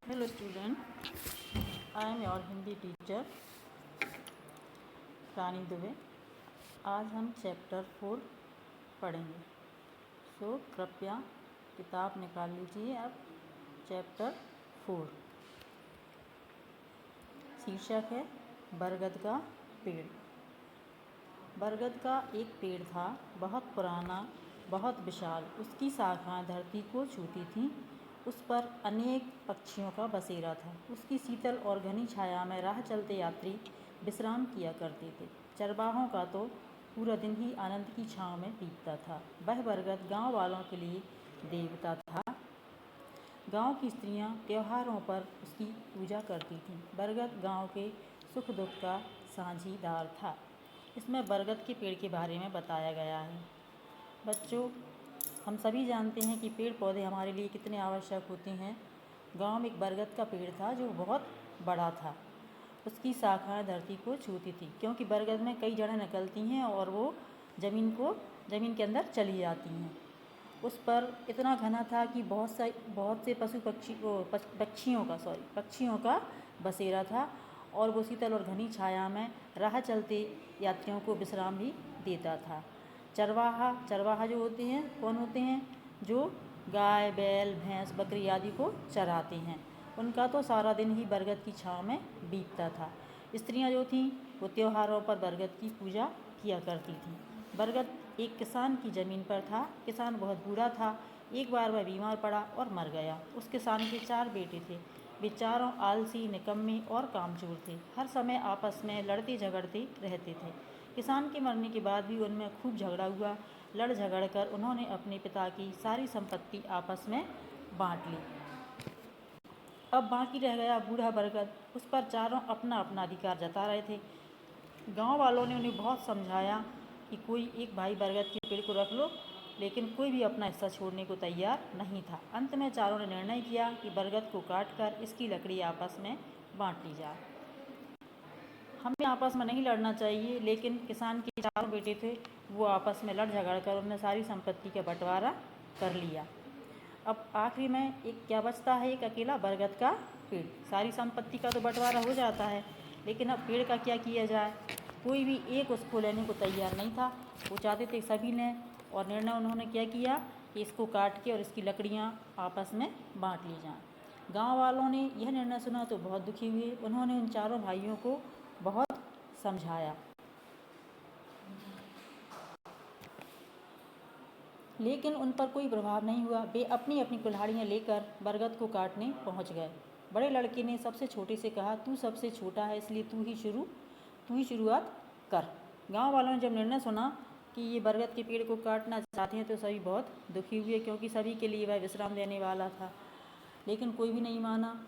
Hello student, I am your Hindi teacher Rani Dubey. आज हम chapter 4 पढ़ेंगे। कृपया किताब निकाल लीजिए। अब चैप्टर 4 शीर्षक है बरगद का पेड़। बरगद का एक पेड़ था, बहुत पुराना, बहुत विशाल। उसकी शाखाएं धरती को छूती थीं। उस पर अनेक पक्षियों का बसेरा था। उसकी शीतल और घनी छाया में राह चलते यात्री विश्राम किया करते थे। चरवाहों का तो पूरा दिन ही आनंद की छाँव में बीतता था। वह बरगद गांव वालों के लिए देवता था। गांव की स्त्रियां त्योहारों पर उसकी पूजा करती थीं। बरगद गांव के सुख दुख का साझीदार था। इसमें बरगद के पेड़ के बारे में बताया गया है। बच्चों, हम सभी जानते हैं कि पेड़ पौधे हमारे लिए कितने आवश्यक होते हैं। गांव में एक बरगद का पेड़ था जो बहुत बड़ा था। उसकी शाखाएं धरती को छूती थी, क्योंकि बरगद में कई जड़ें निकलती हैं और वो ज़मीन के अंदर चली जाती हैं। उस पर इतना घना था कि बहुत से पक्षियों का बसेरा था, और वो शीतल और घनी छाया में राह चलते यात्रियों को विश्राम भी देता था। चरवाहा जो होते हैं, कौन होते हैं? जो गाय, बैल, भैंस, बकरी आदि को चराते हैं। उनका तो सारा दिन ही बरगद की छाँव में बीतता था। स्त्रियां जो थीं वो त्योहारों पर बरगद की पूजा किया करती थीं। बरगद एक किसान की ज़मीन पर था। किसान बहुत बूढ़ा था। एक बार वह बीमार पड़ा और मर गया। उस किसान के 4 बेटे थे। वे चारों आलसी, निकम्मे और कामचोर थे। हर समय आपस में लड़ते झगड़ते रहते थे। किसान के मरने के बाद भी उनमें खूब झगड़ा हुआ। लड़ झगड़ कर उन्होंने अपने पिता की सारी संपत्ति आपस में बांट ली। अब बाकी रह गया बूढ़ा बरगद। उस पर चारों अपना अपना अधिकार जता रहे थे। गांव वालों ने उन्हें बहुत समझाया कि कोई एक भाई बरगद के पेड़ को रख लो, लेकिन कोई भी अपना हिस्सा छोड़ने को तैयार नहीं था। अंत में चारों ने निर्णय किया कि बरगद को काटकर इसकी लकड़ी आपस में बांट ली जाए। हमें आपस में नहीं लड़ना चाहिए, लेकिन किसान के 4 बेटे थे, वो आपस में लड़ झगड़ कर उन्होंने सारी संपत्ति का बंटवारा कर लिया। अब आखिरी में क्या बचता है? एक अकेला बरगद का पेड़। सारी संपत्ति का तो बंटवारा हो जाता है, लेकिन अब पेड़ का क्या किया जाए? कोई भी एक उसको लेने को तैयार नहीं था। वो चाहते थे सभी लें, और निर्णय उन्होंने क्या किया कि इसको काट के और इसकी लकड़ियाँ आपस में बांट ली जाएँ। गांव वालों ने यह निर्णय सुना तो बहुत दुखी हुए। उन्होंने उन चारों भाइयों को बहुत समझाया, लेकिन उन पर कोई प्रभाव नहीं हुआ। वे अपनी अपनी कुल्हाड़ियाँ लेकर बरगद को काटने पहुँच गए। बड़े लड़के ने सबसे छोटे से कहा, तू सबसे छोटा है, इसलिए तू ही शुरुआत कर। गांव वालों ने जब निर्णय सुना कि ये बरगद के पेड़ को काटना चाहते हैं तो सभी बहुत दुखी हुए, क्योंकि सभी के लिए वह विश्राम देने वाला था। लेकिन कोई भी नहीं माना।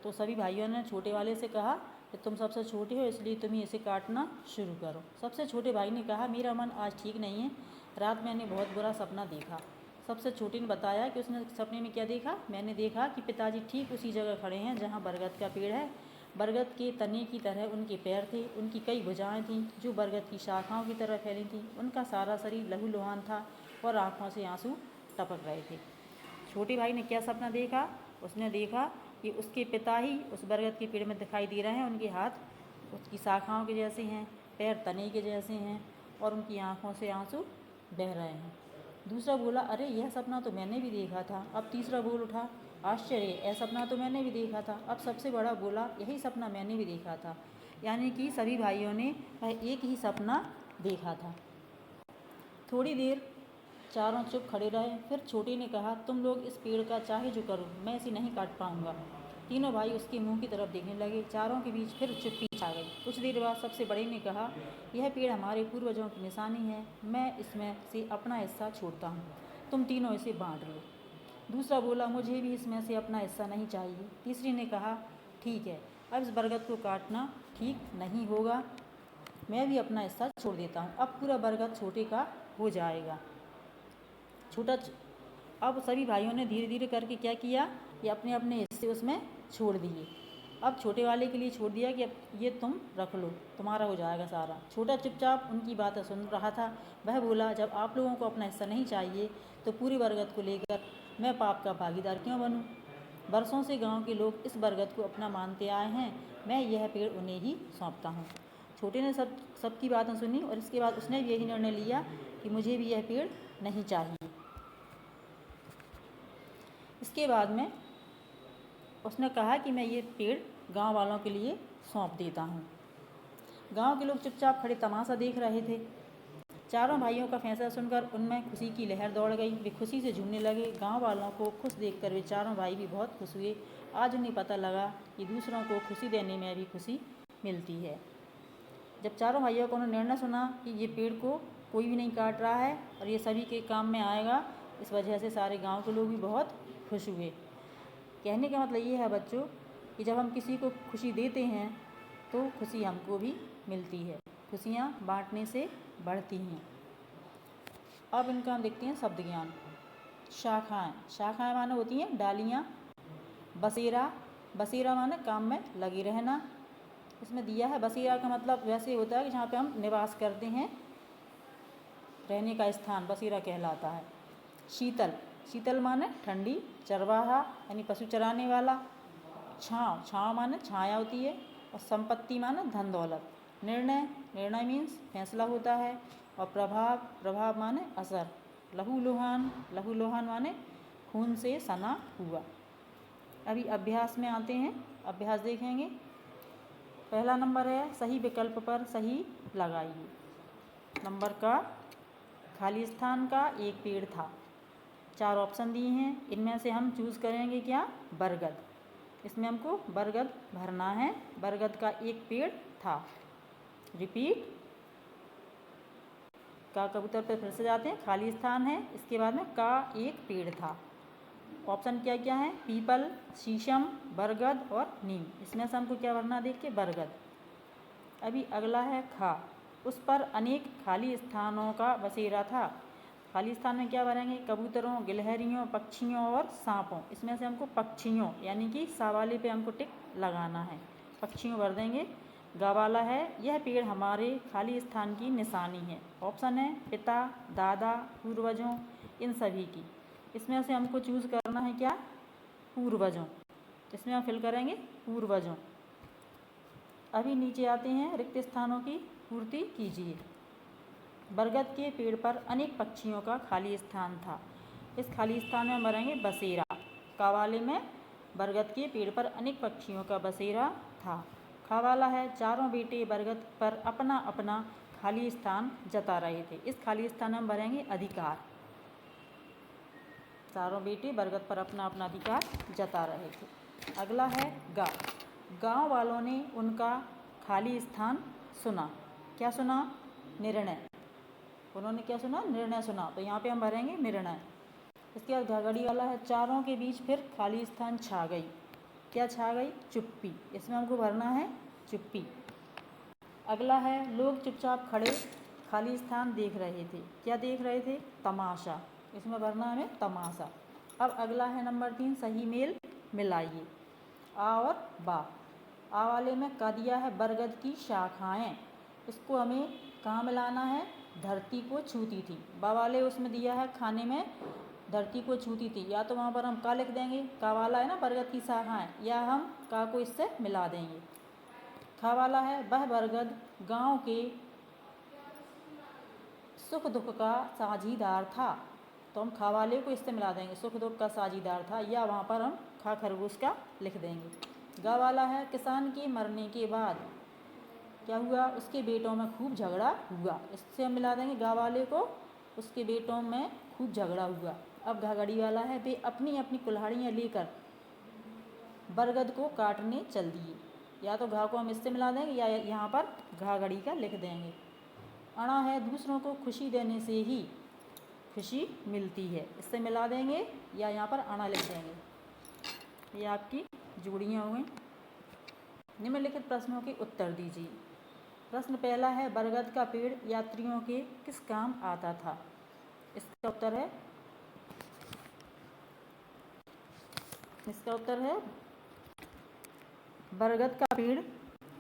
तो सभी भाइयों ने छोटे वाले से कहा कि तुम सबसे छोटे हो, इसलिए तुम ही इसे काटना शुरू करो। सबसे छोटे भाई ने कहा, मेरा मन आज ठीक नहीं है, रात मैंने बहुत बुरा सपना देखा। सबसे छोटे ने बताया कि उसने सपने में क्या देखा। मैंने देखा कि पिताजी ठीक उसी जगह खड़े हैं जहाँ बरगद का पेड़ है। बरगद के तने की तरह उनके पैर थे। उनकी कई भुजाएं थीं जो बरगद की शाखाओं की तरह फैली थीं। उनका सारा शरीर लहूलुहान था और आँखों से आंसू टपक रहे थे। छोटे भाई ने क्या सपना देखा? उसने देखा कि उसके पिता ही उस बरगद के पेड़ में दिखाई दे रहे हैं। उनके हाथ उसकी शाखाओं के जैसे हैं, पैर तने के जैसे हैं, और उनकी आँखों से आंसू बह रहे हैं। दूसरा बोला, अरे यह सपना तो मैंने भी देखा था। अब तीसरा बोल उठा, आश्चर्य, यह सपना तो मैंने भी देखा था। अब सबसे बड़ा बोला, यही सपना मैंने भी देखा था। यानी कि सभी भाइयों ने वह एक ही सपना देखा था। थोड़ी देर चारों चुप खड़े रहे। फिर छोटे ने कहा, तुम लोग इस पेड़ का चाहे जो करो, मैं इसे नहीं काट पाऊंगा। तीनों भाई उसके मुंह की तरफ देखने लगे। चारों के बीच फिर चुप्पी छा गई। कुछ देर बाद सबसे बड़े ने कहा, यह पेड़ हमारे पूर्वजों की निशानी है, मैं इसमें से अपना हिस्सा छोड़ता हूँ, तुम तीनों इसे बांट लो। दूसरा बोला, मुझे भी इसमें से अपना हिस्सा नहीं चाहिए। तीसरे ने कहा, ठीक है, अब इस बरगद को काटना ठीक नहीं होगा, मैं भी अपना हिस्सा छोड़ देता हूँ। अब पूरा बरगद छोटे का हो जाएगा। अब सभी भाइयों ने धीरे धीरे करके क्या किया कि अपने अपने हिस्से उसमें छोड़ दिए। अब छोटे वाले के लिए छोड़ दिया कि अब ये तुम रख लो, तुम्हारा हो जाएगा सारा। छोटा चुपचाप उनकी बातें सुन रहा था। वह बोला, जब आप लोगों को अपना हिस्सा नहीं चाहिए तो पूरी बरगद को लेकर मैं पाप का भागीदार क्यों बनूं? वर्षों से गांव के लोग इस बरगद को अपना मानते आए हैं। मैं यह पेड़ उन्हें ही सौंपता हूँ। छोटे ने सबकी बातें सुनी और इसके बाद उसने भी यही निर्णय लिया कि मुझे भी यह पेड़ नहीं चाहिए। इसके बाद में उसने कहा कि मैं ये पेड़ गांव वालों के लिए सौंप देता हूँ। गांव के लोग चुपचाप खड़े तमाशा देख रहे थे। चारों भाइयों का फैसला सुनकर उनमें खुशी की लहर दौड़ गई। वे खुशी से झूमने लगे। गांव वालों को खुश देखकर वे चारों भाई भी बहुत खुश हुए। आज उन्हें पता लगा कि दूसरों को खुशी देने में भी खुशी मिलती है। जब चारों भाइयों को उन्होंने निर्णय सुना कि ये पेड़ को कोई भी नहीं काट रहा है और ये सभी के काम में आएगा, इस वजह से सारे गाँव के लोग भी बहुत खुश हुए। कहने का मतलब ये है बच्चों कि जब हम किसी को खुशी देते हैं तो खुशी हमको भी मिलती है। खुशियाँ बांटने से बढ़ती हैं। अब इनका हम देखते हैं शब्द ज्ञान। शाखाएँ, शाखाएँ माने होती हैं डालियाँ। बसेरा, बसेरा माने काम में लगे रहना। इसमें दिया है बसेरा का मतलब वैसे होता है कि जहाँ पे हम निवास करते हैं, रहने का स्थान बसेरा कहलाता है। शीतल, शीतल माने ठंडी। चरवाहा यानी पशु चराने वाला। छाँव, छाँव माने छाया होती है। और संपत्ति माने धन दौलत। निर्णय, निर्णय मीन्स फैसला होता है। और प्रभाव, प्रभाव माने असर। लहूलुहान, लहूलुहान माने खून से सना हुआ। अभी अभ्यास में आते हैं, अभ्यास देखेंगे। पहला नंबर है सही विकल्प पर सही लगाइए। नंबर का खाली स्थान का एक पेड़ था। 4 ऑप्शन दिए हैं, इनमें से हम चूज़ करेंगे क्या? बरगद। इसमें हमको बरगद भरना है। बरगद का एक पेड़ था। रिपीट, का कबूतर पर फिर से जाते हैं। खाली स्थान है, इसके बाद में का एक पेड़ था। ऑप्शन क्या क्या है? पीपल, शीशम, बरगद और नीम। इसमें से हमको क्या भरना? देख के बरगद। अभी अगला है खा। उस पर अनेक खाली स्थानों का बसेरा था। खाली स्थान में क्या भरेंगे? कबूतरों, गिलहरियों, पक्षियों और सांपों। इसमें से हमको पक्षियों यानी कि सा वाले पे हमको टिक लगाना है। पक्षियों भर देंगे। गा वाला है यह पेड़ हमारे खाली स्थान की निशानी है। ऑप्शन है पिता, दादा, पूर्वजों, इन सभी की। इसमें से हमको चूज़ करना है क्या? पूर्वजों। इसमें हम फिल करेंगे पूर्वजों। अभी नीचे आते हैं, रिक्त स्थानों की पूर्ति कीजिए। बरगद के पेड़ पर अनेक पक्षियों का खाली स्थान था। इस खाली स्थान में भरेंगे बसेरा। का वाले में बरगद के पेड़ पर अनेक पक्षियों का बसेरा था। खा वाला है चारों बेटे बरगद पर अपना अपना खाली स्थान जता रहे थे। इस खाली स्थान में भरेंगे अधिकार। चारों बेटे बरगद पर अपना अपना अधिकार जता रहे थे। अगला है गा। गांव वालों ने उनका खाली स्थान सुना। क्या सुना? निर्णय। उन्होंने क्या सुना? निर्णय सुना। तो यहाँ पे हम भरेंगे निर्णय। इसके बाद घाघड़ी वाला है चारों के बीच फिर खाली स्थान छा गई। क्या छा गई? चुप्पी। इसमें हमको भरना है चुप्पी। अगला है लोग चुपचाप खड़े खाली स्थान देख रहे थे। क्या देख रहे थे? तमाशा। इसमें भरना है हमें तमाशा। अब अगला है नंबर 3 सही मेल मिलाइए। आ और बा। आ वाले में का दिया है बरगद की शाखाएं। इसको हमें कहाँ मिलाना है? धरती को छूती थी। बा वाले उसमें दिया है खाने में धरती को छूती थी। या तो वहाँ पर हम का लिख देंगे, का वाला है ना बरगद की शाखाएं, या हम का को इससे मिला देंगे। खा वाला है वह बरगद गांव के सुख दुख का साझीदार था। तो हम खा वाले को इससे मिला देंगे, सुख दुख का साझीदार था, या वहाँ पर हम खा खरगोश का लिख देंगे। गा वाला है किसान के मरने के बाद क्या हुआ? उसके बेटों में खूब झगड़ा हुआ। इससे हम मिला देंगे गा वाले को, उसके बेटों में खूब झगड़ा हुआ। अब घाघड़ी वाला है वे अपनी अपनी कुल्हाड़ियाँ लेकर बरगद को काटने चल दिए। या तो घा को हम इससे मिला देंगे या यहाँ पर घाघड़ी का लिख देंगे। अणा है दूसरों को खुशी देने से ही खुशी मिलती है। इससे मिला देंगे या यहाँ पर अणा लिख देंगे। ये आपकी जोड़ियाँ हुई। निम्नलिखित प्रश्नों के उत्तर दीजिए। प्रश्न पहला है बरगद का पेड़ यात्रियों के किस काम आता था? इसका उत्तर है बरगद का पेड़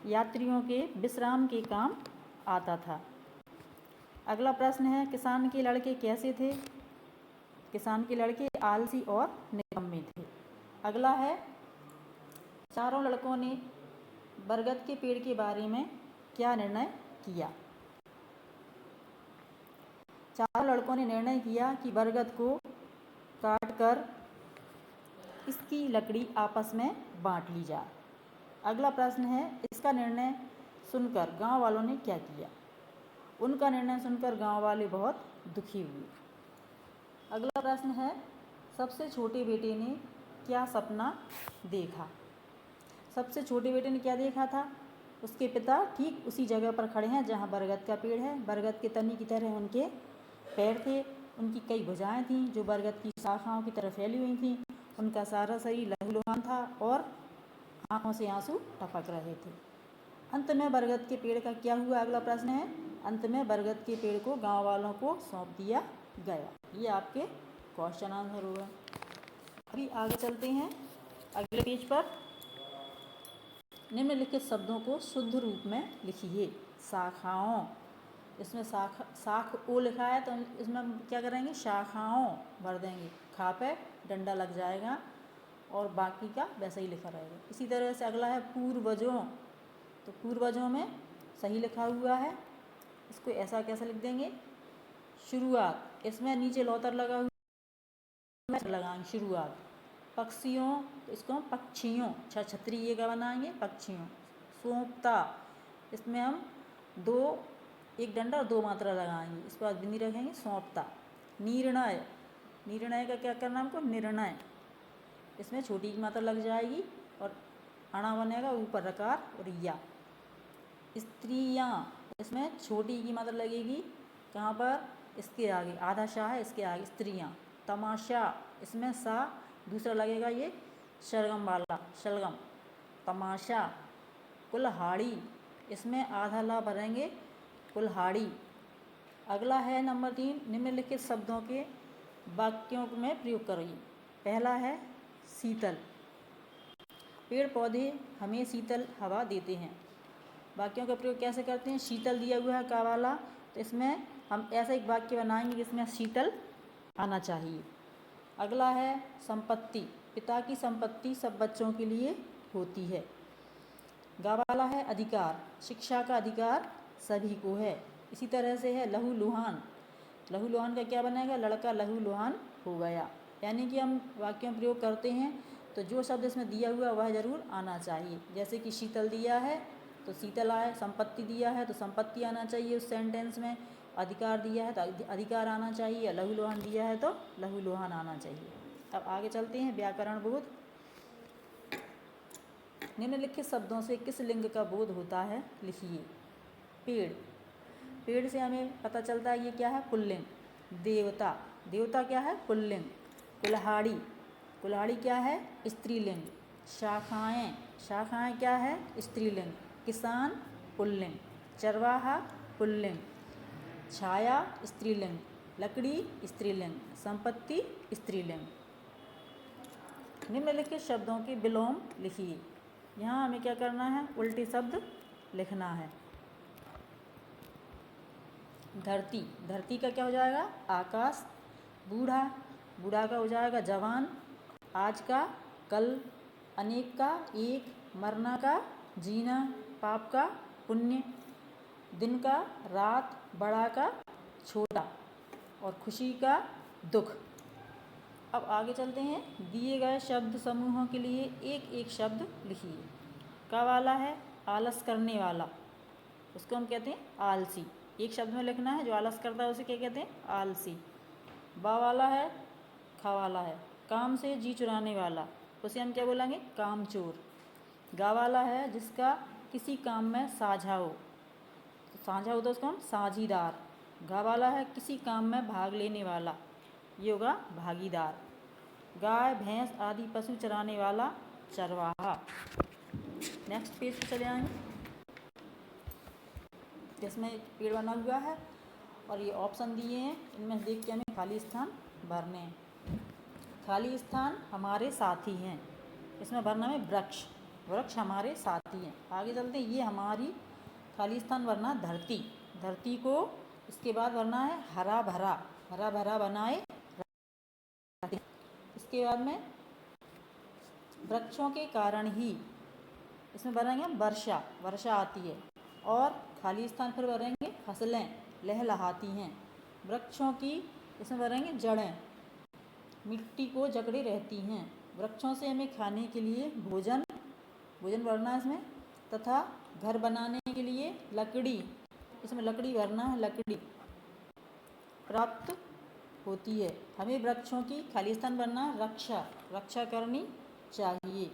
यात्रियों के विश्राम के काम आता था। अगला प्रश्न है किसान के लड़के कैसे थे? किसान के लड़के आलसी और निकम्मे थे। अगला है, चारों लड़कों ने बरगद के पेड़ के बारे में क्या निर्णय किया। चारों लड़कों ने निर्णय किया कि बरगद को काटकर इसकी लकड़ी आपस में बांट ली जाए। अगला प्रश्न है, इसका निर्णय सुनकर गांव वालों ने क्या किया। उनका निर्णय सुनकर गांव वाले बहुत दुखी हुए। अगला प्रश्न है, सबसे छोटे बेटे ने क्या सपना देखा। सबसे छोटे बेटे ने क्या देखा था, उसके पिता ठीक उसी जगह पर खड़े हैं जहां बरगद का पेड़ है। बरगद के तने की तरह उनके पैर थे, उनकी कई भुजाएं थीं जो बरगद की शाखाओं की तरह फैली हुई थीं। उनका सारा शरीर लहूलुहान था और आंखों से आंसू टपक रहे थे। अंत में बरगद के पेड़ का क्या हुआ। अगला प्रश्न है, अंत में बरगद के पेड़ को गांव वालों को सौंप दिया गया। ये आपके क्वेश्चन आंसर होगा। अभी आगे चलते हैं अगले पेज पर। निम्नलिखित शब्दों को शुद्ध रूप में लिखिए। शाखाओं, इसमें शाख ओ लिखा है तो इसमें हम क्या करेंगे, शाखाओं भर देंगे। खा पे डंडा लग जाएगा और बाकी का वैसा ही लिखा रहेगा। इसी तरह से अगला है पूर्वजों, तो पूर्वजों में सही लिखा हुआ है, इसको ऐसा कैसे लिख देंगे। शुरुआत, इसमें नीचे लौतर लगा हुआ लगाएंगे शुरुआत। पक्षियों, तो इसको हम पक्षियों, छतरी ये का बनाएंगे पक्षियों। सौंपता, इसमें हम एक डंडा और 2 मात्रा लगाएंगे, इसके बाद बिंदी रखेंगे सौंपता। निर्णय, निर्णय का क्या करना हमको, निर्णय, इसमें छोटी की मात्रा लग जाएगी और अणा बनेगा ऊपर रकार और या। स्त्रियाँ, इसमें छोटी की मात्रा लगेगी कहाँ पर, इसके आगे, आधा शाह है इसके आगे स्त्रियाँ। तमाशा, इसमें सा दूसरा लगेगा ये शलगम वाला, शलगम, तमाशा। कुल्हाड़ी, इसमें आधा ला भरेंगे कुल्हाड़ी। अगला है नंबर 3, निम्नलिखित शब्दों के वाक्यों में प्रयोग करिए। पहला है शीतल, पेड़ पौधे हमें शीतल हवा देते हैं। वाक्यों का प्रयोग कैसे करते हैं। शीतल दिया हुआ है का वाला, तो इसमें हम ऐसा एक वाक्य बनाएंगे जिसमें शीतल आना चाहिए। अगला है संपत्ति, पिता की संपत्ति सब बच्चों के लिए होती है। गा वाला है अधिकार, शिक्षा का अधिकार सभी को है। इसी तरह से है लहूलुहान, लहूलुहान का क्या बनेगा, लड़का लहूलुहान हो गया। यानी कि हम वाक्यों में प्रयोग करते हैं तो जो शब्द इसमें दिया हुआ वह ज़रूर आना चाहिए। जैसे कि शीतल दिया है तो शीतल आए, संपत्ति दिया है तो संपत्ति आना चाहिए उस सेंटेंस में, अधिकार दिया है तो अधिकार आना चाहिए, लहूलुहान दिया है तो लहूलुहान आना चाहिए। अब आगे चलते हैं व्याकरण बोध। निम्नलिखित शब्दों से किस लिंग का बोध होता है लिखिए। पेड़, पेड़ से हमें पता चलता है ये क्या है, पुल्लिंग। देवता, देवता क्या है, पुल्लिंग। कुल्हाड़ी, कुल्हाड़ी क्या है, स्त्रीलिंग। शाखाएं, शाखाएं क्या है, स्त्रीलिंग। किसान पुल्लिंग। चरवाहा पुल्लिंग। छाया स्त्रीलिंग। लकड़ी स्त्रीलिंग। संपत्ति स्त्रीलिंग। निम्नलिखित शब्दों के विलोम लिखिए। यहाँ हमें क्या करना है, उल्टे शब्द लिखना है। धरती, धरती का क्या हो जाएगा, आकाश। बूढ़ा, बूढ़ा का हो जाएगा जवान। आज का कल। अनेक का एक। मरना का जीना। पाप का पुण्य। दिन का रात। बड़ा का छोटा और खुशी का दुख। अब आगे चलते हैं। दिए गए शब्द समूहों के लिए एक एक शब्द लिखिए। का वाला है आलस करने वाला, उसको हम कहते हैं आलसी। एक शब्द में लिखना है, जो आलस करता है उसे क्या कहते हैं, आलसी। बा वाला है, खा वाला है काम से जी चुराने वाला, उसे हम क्या बोलेंगे, कामचोर। गा वाला है जिसका किसी काम में साझा हो, तो साझा हो तो उसको हम साझीदार। गा वाला है किसी काम में भाग लेने वाला, ये होगा भागीदार। गाय भैंस आदि पशु चराने वाला चरवाहा। नेक्स्ट पेज पे चले आएंगे, जिसमें पेड़ बना हुआ है और ये ऑप्शन दिए हैं, इनमें देख के हमें खाली स्थान भरने हैं। खाली स्थान हमारे साथी हैं, इसमें भरना है वृक्ष, वृक्ष हमारे साथी हैं। आगे चलते हैं, ये हमारी खाली स्थान भरना धरती, धरती को इसके बाद भरना है हरा भरा, हरा भरा बनाए। इसके बाद में वृक्षों के कारण ही, इसमें भरेंगे वर्षा, वर्षा आती है। और खाली स्थान पर भरेंगे फसलें लहलहाती हैं। वृक्षों की, इसमें भरेंगे जड़ें मिट्टी को जकड़े रहती हैं। वृक्षों से हमें खाने के लिए भोजन, भोजन भरना है इसमें, तथा घर बनाने के लिए लकड़ी, इसमें लकड़ी भरना है, लकड़ी प्राप्त होती है। हमें वृक्षों की, खाली स्थान भरना, रक्षा, रक्षा करनी चाहिए।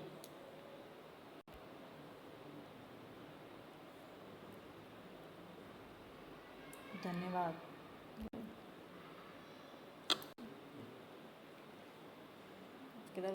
धन्यवाद।